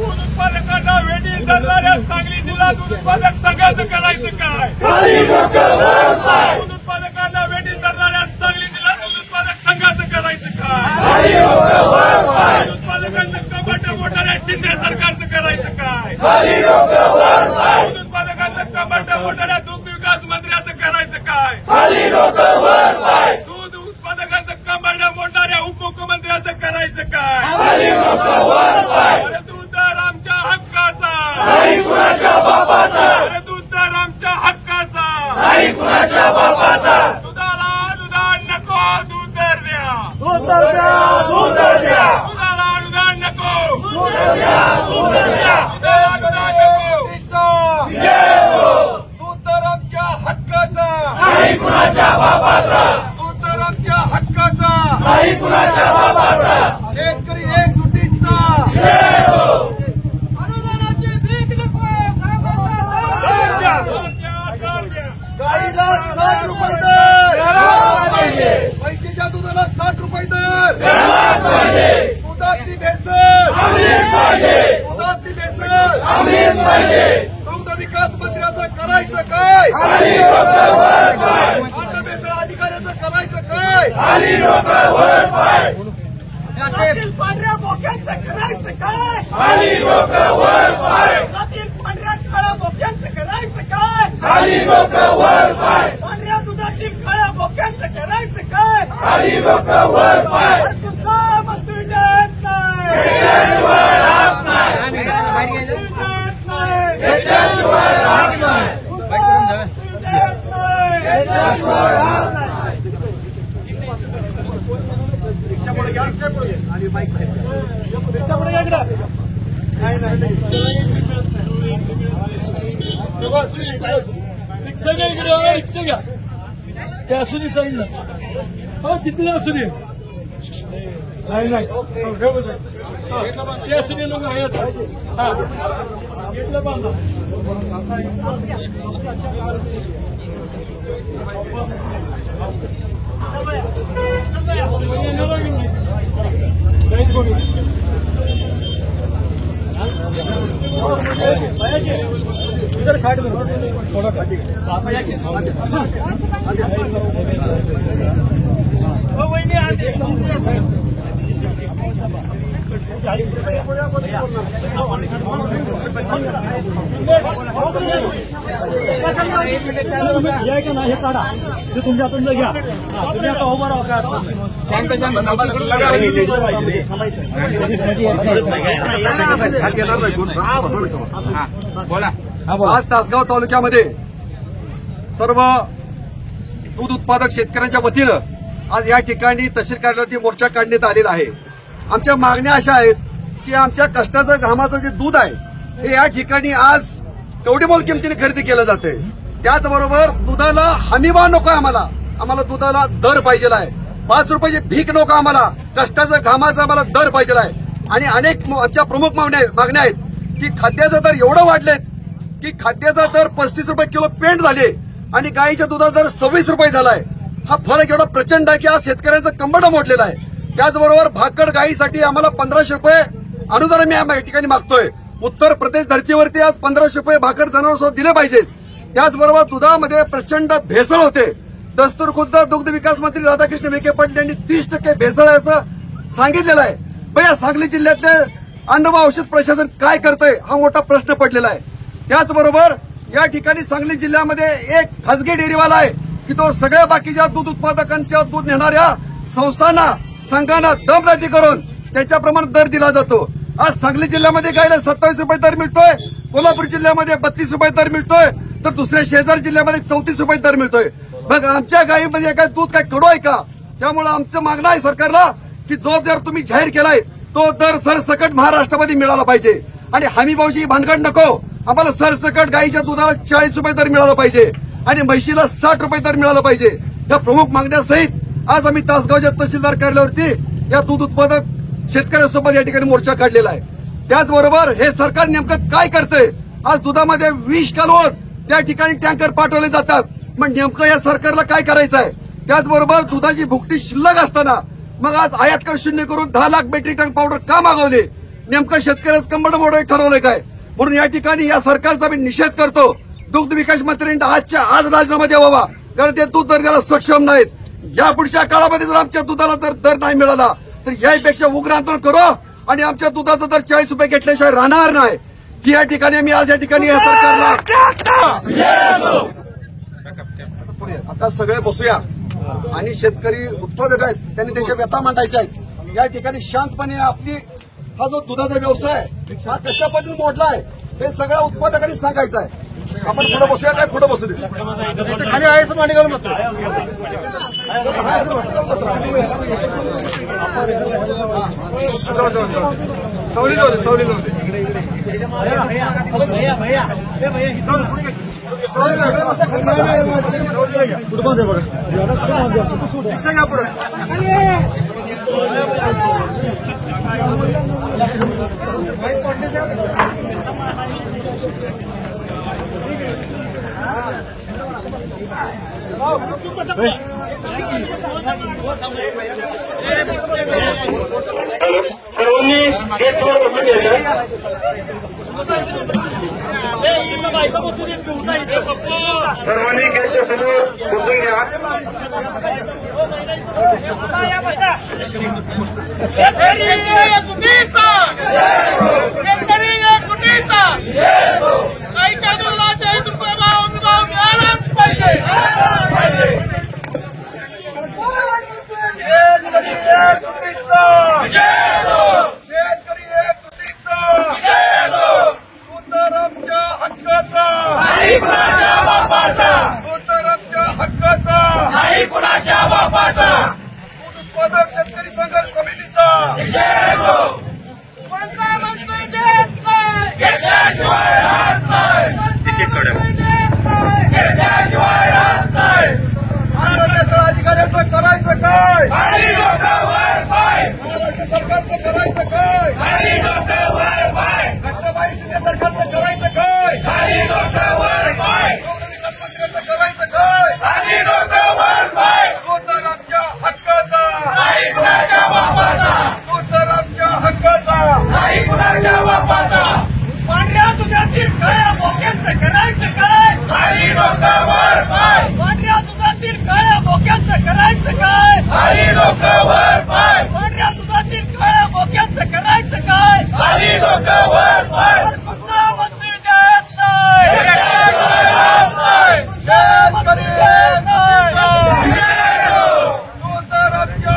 उत्पादकांना वेटीस धरणाऱ्या सांगली जिल्हा दूध उत्पादक संघाचं करायचं काय? दूध उत्पादकांना वेटीस धरणाऱ्या सांगली जिल्हा दूध उत्पादक संघाचं करायचं काय? दूध उत्पादकांचं कपाट मोडणाऱ्या शिंदे सरकारचं करायचं काय? दूध उत्पादकांचं कपाट मोडणाऱ्या दुग्ध विकास मंत्र्याचं करायचं काय? दूध उत्पादकांचं कपाट मोडणाऱ्या उपमुख्यमंत्र्याचं करायचं काय? दूध दर आमच्या हक्काचा, दूध दर आमच्या हक्काचा, दुधाला अनुदान नको, दूध दर द्या, दुधाला अनुदान नको, दुधाला अनुदान नको, दूध दर आमच्या हक्काचा, दूध दर आमच्या हक्काचा, शेतकरी एकजुटीचा, गाईला 60 रुपये दर, पैशाच्या दुधाला 60 रुपये दर, दुधातली भेसळ, दुधातली भेसळ, दुग्ध विकास मंत्र्याचं करायचं काय? अन्न भेसळ अधिकाऱ्याचं करायचं काय? पांढऱ्या बोक्यांचं करायचं काय? पांढऱ्या काळ्या बोक्यांचं करायचं काय? पांढऱ्या दुधाची काळ्या बोक्यांचं करायचं काय? तुमचा मंत्री देत नाही, रिक्षा पुढे घ्या, रिक्षा पुढे घ्या आणि बाईक रिक्षा पुढे घ्या इकडं. रिक्षा घ्या इकडे, रिक्षा घ्या, ते असू दे सांगितलं. हो किती असू दे, नाही नाही ते असू दे, लोक आहे असं हा घेतलं बांधा. इधर साइड में थोड़ा घाटी वही नहीं आते. हे काढा, ते तुमच्यातून घ्या, तुम्ही आता उभं राहा का शांत शांत बोला. आज तासगाव तालुक्यामध्ये सर्व दूध उत्पादक शेतकऱ्यांच्या वतीनं आज या ठिकाणी तहसील कार्यालयावरती मोर्चा काढण्यात आलेला आहे. आमच्या मागण्या अशा आहेत की आमच्या कष्टाचं घामाचं जे दूध आहे हे या ठिकाणी आज कवडीमोल किमतीने खरेदी केलं जाते. त्याचबरोबर दुधाला हमीभाव नको आहे, आम्हाला दुधाला दर पाहिजे आहे. 5 रुपयाची भीक नको आम्हाला, कष्टाचं घामाचा आम्हाला दर पाहिजे आहे. आणि अनेक आमच्या प्रमुख मागण्या आहेत की खाद्याचा दर एवढं वाढलेत की खाद्याचा दर 35 रुपये किलो पेंट झाले आणि गाईच्या दुधाचा दर 26 रुपये झालाय. हा फरक एवढा प्रचंड आहे की आज शेतकऱ्यांचं कंबरडं मोडलेलं आहे. त्याचबरोबर भाकड गाईसाठी आम्हाला 1500 रुपये अनुदान मी या ठिकाणी मागतोय. उत्तर प्रदेश धर्तीवरती आज 1500 रुपये भाकड जनावरांसोबत दिले पाहिजेत. त्याचबरोबर दुधामध्ये प्रचंड भेसळ होते. दस्तूर खुद्द दुग्ध विकास मंत्री राधाकृष्ण विखे पाटील यांनी 30% भेसळ आहे असं सांगितलेलं आहे. या सांगली जिल्ह्यातले अन्न व औषध प्रशासन काय करतंय हा मोठा प्रश्न पडलेला आहे। त्याचबरोबर या ठिकाणी सांगली जिल्ह्यामध्ये एक खासगी डेअरीवाला आहे की तो सगळ्या बाकीच्या दूध उत्पादकांच्या दूध नेणाऱ्या संस्थांना संघांना दमदाटी करून त्याच्याप्रमाणे दर दिला जातो। आज सांगली जिल्ह्यामध्ये गायला 27 रुपये दर मिळतोय, कोल्हापूर जिल्ह्यामध्ये 32 रुपये दर मिळतोय, तर दुसऱ्या शेजारी जिल्ह्यामध्ये 34 रुपये दर मिळतोय। मग आमच्या गायीमध्ये काय दूध काय कडू आहे का? त्यामुळे आमचं मागणं आहे सरकारला की जो दर तुम्ही जाहीर केलाय तो दर सरसकट महाराष्ट्रामध्ये मिळाला पाहिजे आणि हमी भावची भानगड नको। आम्हाला सरसकट गायीच्या दुधाला 40 रुपये दर मिळाला पाहिजे आणि म्हशीला 60 रुपये दर मिळाला पाहिजे। या प्रमुख मागण्यासहित आज आम्ही तासगावच्या तहसीलदार कार्यालयावरती या दूध उत्पादक शेतकऱ्यांसोबत या ठिकाणी मोर्चा काढलेला आहे। त्याचबरोबर हे सरकार नेमकं काय करतंय? आज दुधामध्ये विष घालून त्या ठिकाणी टँकर पाठवले जातात, मग नेमकं या सरकारला काय करायचं आहे? त्याचबरोबर दुधाची भुकटी शिल्लक असताना मग आज आयात कर शून्य करून 10 लाख मेट्रिक टन पावडर का मागवले? नेमकं शेतकऱ्याचं कंबड मोडं ठरवलंय काय? म्हणून या ठिकाणी या सरकारचा मी निषेध करतो। दुग्ध विकास मंत्र्यांनी आजच्या आज राजीनामा द्यावा, कारण ते दूध दर द्यायला सक्षम नाहीत। या पुढच्या काळामध्ये जर आमच्या दुधाला दर नाही मिळाला तर यापेक्षा उग्र आंदोलन करू आणि आमच्या दुधाचा दर 40 रुपये घेतल्याशिवाय राहणार नाही। की या ठिकाणी मी आज या ठिकाणी या सरकारला आता सगळे बसूया आणि शेतकरी उत्पादक आहेत त्यांनी त्यांच्या व्यथा मांडायच्या आहेत। या ठिकाणी शांतपणे आपली हा जो दुधाचा व्यवसाय हा कशा पद्धतीने मोडलाय हे सगळ्या उत्पादकांनी सांगायचं आहे। आपण पुढे बसूया काय? पुढे बसू दे खाली आहे मांडी घालून बसतो। सावली जाऊ दे, सावली जाऊ दे। रिक्षा घ्या पुढे। सर्वांनी गेट समोर बसून घ्यायचं। सर्वांनी गेटच्या समोर बसून घ्या। उत्पादक शेतकरी संघर्ष समितीचा अधिकाऱ्याचं करायचं काय? महाराष्ट्र सरकारचं करायचं काय? घटनाबाई शिंदे सरकारचं करायचं काय? मंत्र्याचं करायचं काय? तो तर आमच्या हक्काचा, तो तर आमच्या हक्काचा। पांढऱ्या दुधातील काळ्या बोक्यांचं करायचं काय? पांढऱ्या दुधातील काळ्या बोक्यांचं करायचं काय? पांढऱ्या दुधातील काळ्या बोक्यांचं करायचं काय? कुठला मंत्री देत नाही, शेतकरी तो तर आमच्या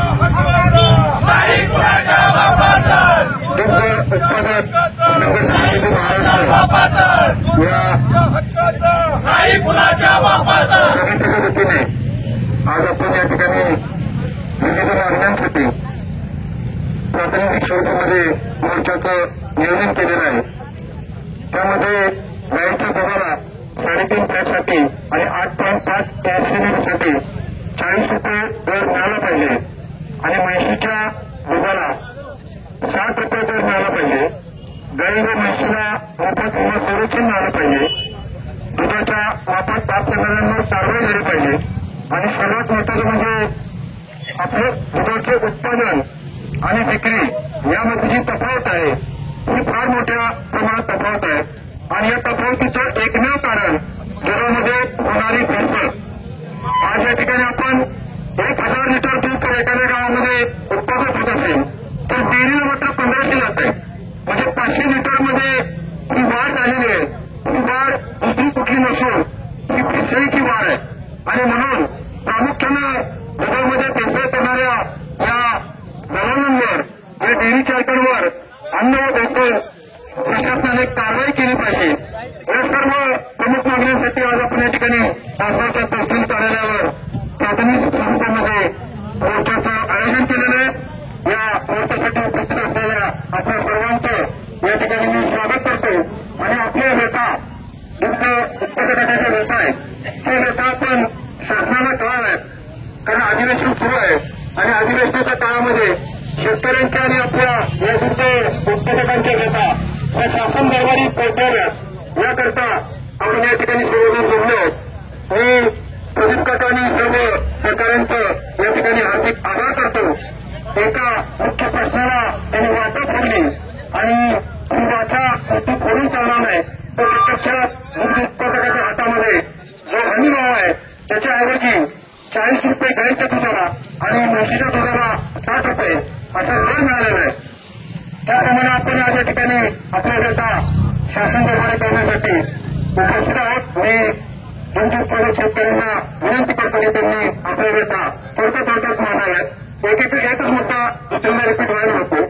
समितीच्या वतीने आज आपण या ठिकाणी विविध मागण्यांसाठी प्राथमिक स्वरूपामध्ये मोर्चाचं नियोजन केलेलं आहे। त्यामध्ये गायीच्या दुधाला 3.5 पॅकसाठी आणि 8.5 एनसीसाठी 40 रुपये दर मिळाला पाहिजे आणि म्हशीच्या दुधाला 60 रुपये दर मिळाला पाहिजे। गाई व म्हशीला मोफत विमा संरक्षण मिळालं पाहिजे। दुधाच्या वापर प्राप्त करणाऱ्यांवर कारवाई झाली पाहिजे आणि सर्वात महत्वाचं म्हणजे आपलं दुधाचे उत्पादन आणि विक्री यामध्ये जी तफावत आहे ही फार मोठ्या प्रमाणात तफावत आहे आणि या तफावतीचं एकमेव कारण दुधामध्ये होणारी भेसळ। आज या ठिकाणी आपण 1000 लिटर दूध एखाद्या गावामध्ये उत्पादन होत असेल तर डेअरीला मात्र 1500 जात आहे, म्हणजे नसून प्रशासनाने कारवाई केली पाहिजे. या सर्व प्रमुख मागण्यांसाठी आज आपण या ठिकाणी तासगावच्या तहसील कार्यालयावर प्राथमिक स्वरूपामध्ये मोर्चाचं आयोजन केलेलं आहे. या मोर्चासाठी उपस्थित असलेल्या आपल्या सर्वांचं या ठिकाणी मी स्वागत करतो आणि आपल्या व्यथा दुग्ध उत्पादकाच्या ज्या व्यथा आहेत ते व्यथा आपण शासनाला कळाव्यात. कारण अधिवेशन सुरू आहे आणि अधिवेशनाच्या काळामध्ये शेतकऱ्यांच्या आणि आपल्या या दुग्ध उत्पादकांच्या व्यथा या शासन दरबारी पोहोचवाव्यात याकरता आपण या ठिकाणी सर्वजण जोडले आहोत. मी प्रदीप काका आणि सर्व सहकाऱ्यांचं या ठिकाणी हार्दिक आभार करतो. एका मुख्य प्रश्नाला त्यांनी वाचा फोडली आणि वाचा नुसती फोडून चालणार नाही तर प्रत्यक्षात दुग्ध उत्पादकाच्या हातामध्ये जो हमी भाव आहे त्याच्याऐवजी 40 रुपये गाईच्या दुधाला आणि म्हशीच्या दुधाला 60 रुपये असा दर मिळालेला आहे. त्याप्रमाणे आपण आज या ठिकाणी आपल्या व्यथा शासन दरबारी करण्यासाठी उपस्थित आहोत. मी दुग्ध उत्पादक शेतकऱ्यांना विनंती करतो की त्यांनी आपल्या व्यथा थोडक्यात मांडाव्यात. एकच मुद्दा दुसऱ्यांना रिपीट व्हायला नको.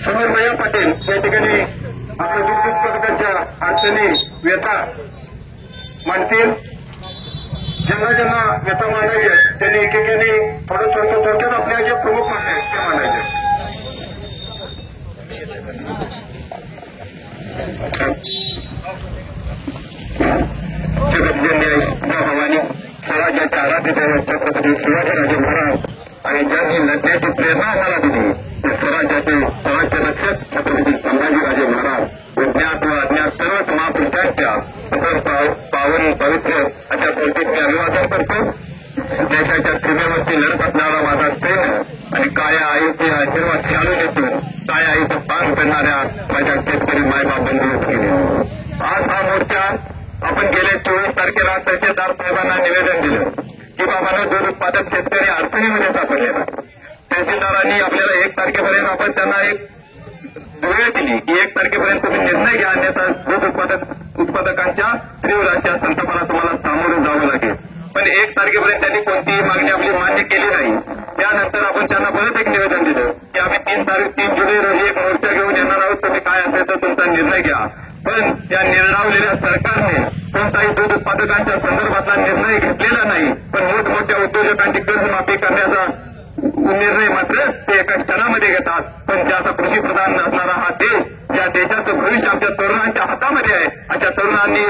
समीर भैया पाटील या ठिकाणी आपल्या दुग्ध उत्पादकांच्या अडचणी व्यथा मांडतील. ज्यांना व्यथा मांडावी आहेत त्यांनी एकेकाने थोडक्यात आपल्या ज्या प्रमुख मागण्या आहेत त्या मांडायच्या. जगज्जननी भवानी स्वराज्याच्या आराध्य दैवत छत्रपती शिवाजीराजे महाराज आणि ज्यांनी लढण्याची प्रेरणा आम्हाला दिली ते स्वराज्याचे रक्षक छत्रपती संभाजीराजे महाराज विज्ञात व अज्ञात सर्वच महापुरुषांच्या पावन पवित्र अशा स्मृतीस मी अभिवादन करतो. देशाच्या सीमेवरती लढत असणारा माझा सैन्य आणि काळ्या आईचे आशीर्वाद चालू नसून काळ्या आईचं पान करणाऱ्या माझ्या शेतकरी मायबाप बंधू केले. आज हा मोर्चा आपण गेल्या 24 तारखेला तहसीलदार साहेबांना निवेदन दिलं की बाबांना दूध उत्पादक शेतकरी अडचणीमध्ये सापडलेला. तहसीलदारांनी आपल्याला 1 तारखेपर्यंत आपण त्यांना एक वेळ दिली की 1 तारखेपर्यंत तुम्ही निर्णय घ्या अन्यथा दूध उत्पादकांच्या तीव्र अशा संतापाला तुम्हाला सामोरं जावं लागेल. पण 1 तारखेपर्यंत त्यांनी कोणतीही मागणी आपली मान्य केली नाही. त्यानंतर आपण त्यांना परत एक निवेदन दिलं की आम्ही 3 जुलै रोजी एक मोर्चा घेऊन येणार आहोत. तुम्ही काय असेल तर तुमचा निर्णय घ्या. पण त्या निर्णावलेल्या सरकारने कोणताही दूध उत्पादकांच्या संदर्भातला निर्णय घेतलेला नाही. पण मोठमोठ्या उद्योजकांची कर्जमाफी करण्याचा निर्णय मात्र ते एका क्षणामध्ये घेतात. पण ज्याचा कृषीप्रधान असणारा हा देश ज्या देशाचं भविष्य आमच्या तरुणांच्या हातामध्ये आहे अशा तरुणांनी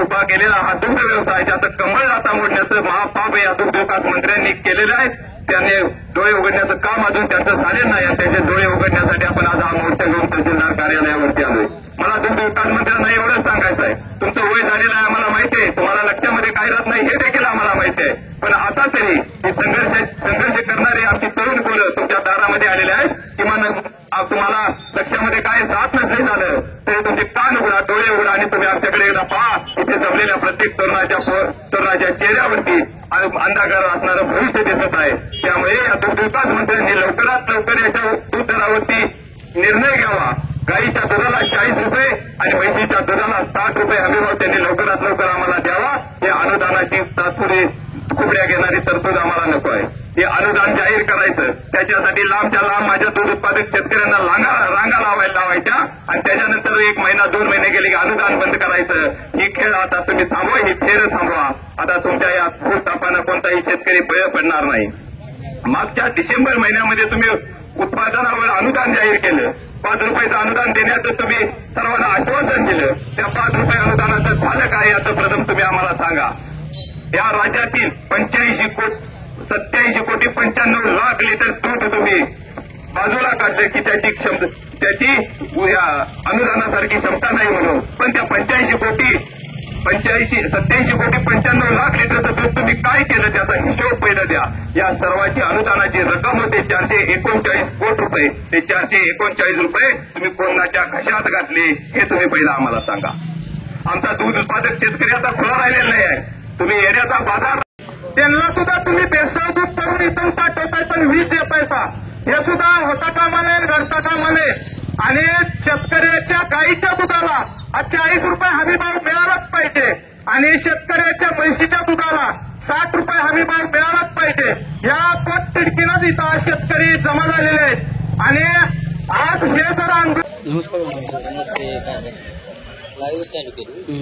उभा केलेला हा दुग्ध व्यवसाय ज्याचं कंबळ आता मोडण्याचं महापाप या दुग्ध विकास मंत्र्यांनी केलेलं आहे. त्यांनी डोळे उघडण्याचं काम अजून त्यांचं झालेलं नाही आणि त्यांचे डोळे उघडण्यासाठी आपण आज हा मोर्चा घेऊन तहसीलदार कार्यालयावरती आलोय. मला दुग्ध विकास मंत्र्यांना एवढंच सांगायचं आहे तुमचं वय झालेलं आहे आम्हाला माहिती आहे. तुम्हाला लक्षामध्ये काय राहत नाही हे देखील आम्हाला माहिती आहे. पण आता तरी ही संघर्ष करणारे आमची तरुण पोरं तुमच्या दारामध्ये आलेले आहेत. किमान तुम्हाला लक्षामध्ये काय राहत नसले झालं तरी तुमचे कान उघडा डोळे उघडा आणि तुम्ही आमच्याकडे एकदा पहा. इथे जमलेल्या प्रत्येक तरुणाच्या चेहऱ्यावरती अंधाकार असणारं भविष्य दिसत आहे. त्यामुळे या दुग्ध विकास मंत्र्यांनी लवकरात लवकर याच्या दूध दरावरती निर्णय घ्यावा. गाईच्या दुधाला 40 रुपये आणि म्हशीच्या दुधाला 60 रुपये हमीभाव त्यांनी लवकरात लवकर आम्हाला द्यावा. या अनुदानाची तात्पुरती कुबड्या घेणारी तरतूद आम्हाला नको आहे. हे अनुदान जाहीर करायचं त्याच्यासाठी लांबच्या लांब माझ्या दूध उत्पादक शेतकऱ्यांना रांगा लावायच्या आणि त्याच्यानंतर 1 महिना 2 महिने गेले की अनुदान बंद करायचं. ही खेळ आता तुम्ही थांबवा. ही खेळ थांबवा. आता तुमच्या या भूतापानं कोणताही शेतकरी बळ पडणार नाही. मागच्या डिसेंबर महिन्यामध्ये तुम्ही उत्पादनावर अनुदान जाहीर केलं. 5 रुपयाचं अनुदान देण्याचं तुम्ही सर्वांना आश्वासन दिलं. त्या 5 रुपये अनुदानाचं झालं काय याचं प्रथम तुम्ही आम्हाला सांगा. या राज्यातील 87 कोटी 95 लाख लिटर दूध तुम्ही बाजूला काढलं की त्याची अनुदानासारखी क्षमता नाही म्हणून. पण त्या 87 कोटी 95 लाख लिटरचं दूध तुम्ही काय केलं त्याचा हिशोब पहिला द्या. या सर्वांची अनुदानाची रक्कम होते 439 कोटी रुपये. ते 439 रुपये तुम्ही कोणाच्या घशात घातले हे तुम्ही पहिला आम्हाला सांगा. आमचा दूध उत्पादक शेतकरी आता खुला राहिलेला नाही आहे. तुम्ही येण्याचा बाजार त्यांना सुद्धा तुम्ही भेसळ दूध करून इथून पाठवतायचा 20 देतायचा हे सुद्धा होता कामा नये घडता कामा नये. आणि शेतकऱ्याच्या गाईच्या दुधाला 40 रुपये हमी भाव मिळालाच पाहिजे आणि शेतकऱ्याच्या म्हशीच्या दुधाला 60 रुपये हमीभाव मिळालाच पाहिजे. या पोटतिडकीनंच इथं शेतकरी जमा झालेले आहेत आणि आज हे जर आंदोलन नमस्ते लाईव्ह चालू केली.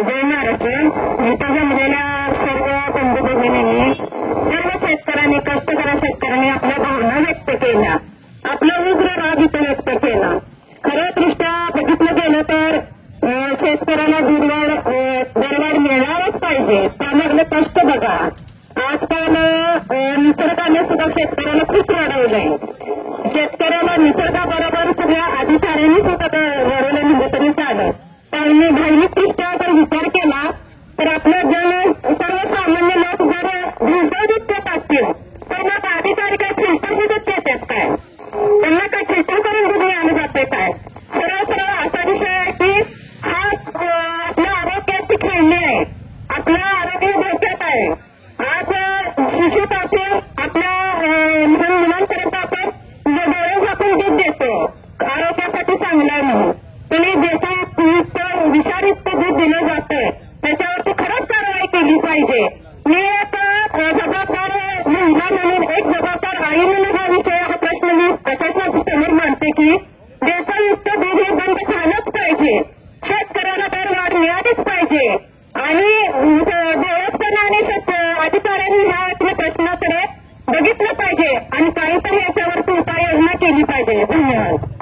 जय महाराष्ट्र. इथं जमलेल्या सर्व बंधू भगिनींनी, सर्व शेतकऱ्यांनी, कष्टकरी शेतकऱ्यांनी आपल्या भावना व्यक्त केल्या, आपला उग्र राग इथं व्यक्त केला. खऱ्या दृष्ट्या बघितलं गेलं तर शेतकऱ्याला दरवाढ मिळालाच पाहिजे. त्यामधलं कष्ट बघा. आजकाल निसर्गाने सुद्धा शेतकऱ्याला खूप वाढवलंय. शेतकऱ्याला निसर्गाबरोबर सगळ्या अधिकाऱ्यांनी सुद्धा वाढवलं म्हणजे तरी चालेल. त्यांनी धार्मिकदृष्ट्या जर विचार केला तर आपलं जन सर्वसामान्य लोक जर भेसळयुक्त असतील तर मग अधिकारी काय फिल्टर सुद्धा येतात काय? त्यांना काय फिल्टर करून दूध मिळालं जाते काय? सरळ सरळ असा विषय आहे की हा आपल्या आरोग्याची खेळणी आहे. आपलं आरोग्य धोक्यात आहे. आज शिशुपासून आपल्या मुलांपर्यंत आपण डोळे झाकून दूध देतो, आरोग्यासाठी चांगलं आहे म्हणून. तुम्ही देशात विषारयुक्त दूध दिलं जातंय त्याच्यावरती खरंच कारवाई केली पाहिजे. मी एक जबाबदार महिला म्हणून, एक जबाबदार आई म्हणून हा प्रश्न मी प्रशासनासमोर मांडते की भेसळयुक्त दूध हे बंद झालंच पाहिजे. शेतकऱ्याला दरवाढ मिळालीच पाहिजे आणि देवस्थानाने अधिकाऱ्यांनी ह्या प्रश्नाकडे बघितलं पाहिजे आणि काहीतरी याच्यावरती उपाययोजना केली पाहिजे. धन्यवाद.